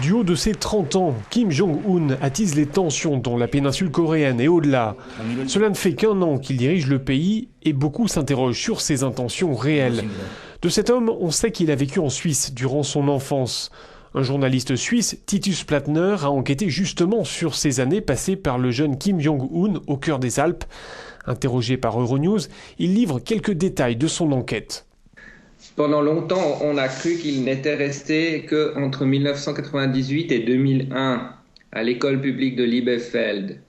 Du haut de ses 30 ans, Kim Jong-un attise les tensions dans la péninsule coréenne et au-delà. Cela ne fait qu'un an qu'il dirige le pays et beaucoup s'interrogent sur ses intentions réelles. De cet homme, on sait qu'il a vécu en Suisse durant son enfance. Un journaliste suisse, Titus Plattner, a enquêté justement sur ces années passées par le jeune Kim Jong-un au cœur des Alpes. Interrogé par Euronews, il livre quelques détails de son enquête. Pendant longtemps, on a cru qu'il n'était resté qu'entre 1998 et 2001 à l'école publique de Liebefeld.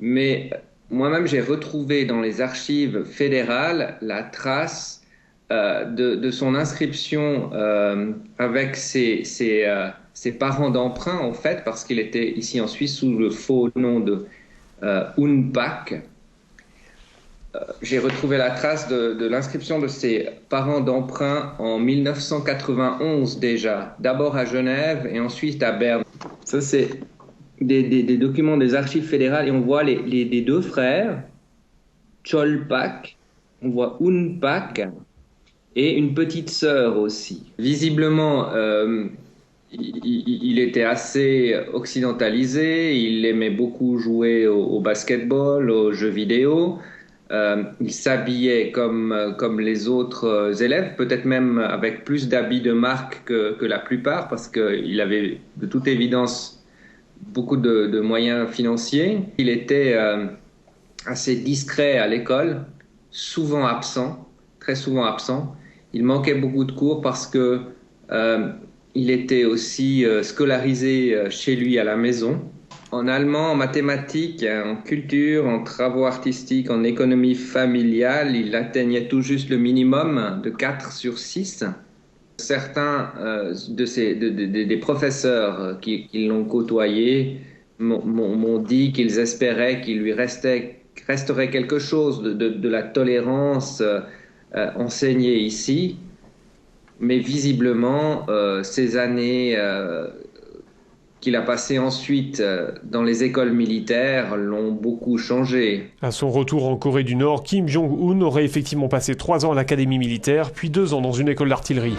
Mais moi-même, j'ai retrouvé dans les archives fédérales la trace de son inscription avec ses parents d'emprunt, en fait, parce qu'il était ici en Suisse sous le faux nom de Unpak. J'ai retrouvé la trace de l'inscription de ses parents d'emprunt en 1991 déjà, d'abord à Genève et ensuite à Berne. Ça, c'est des documents des archives fédérales et on voit les deux frères, Cholpak, on voit Unpak et une petite sœur aussi. Visiblement, il était assez occidentalisé, il aimait beaucoup jouer au basketball, aux jeux vidéo. Il s'habillait comme les autres élèves, peut-être même avec plus d'habits de marque que la plupart, parce qu'il avait de toute évidence beaucoup de moyens financiers. Il était assez discret à l'école, souvent absent, très souvent absent. Il manquait beaucoup de cours parce que il était aussi scolarisé chez lui à la maison. En allemand, en mathématiques, en culture, en travaux artistiques, en économie familiale, il atteignait tout juste le minimum de 4 sur 6. Certains des professeurs qui l'ont côtoyé m'ont dit qu'ils espéraient qu'il lui resterait quelque chose de la tolérance enseignée ici. Mais visiblement, ces années qu'il a passé ensuite dans les écoles militaires l'ont beaucoup changé. À son retour en Corée du Nord, Kim Jong-un aurait effectivement passé 3 ans à l'académie militaire, puis 2 ans dans une école d'artillerie.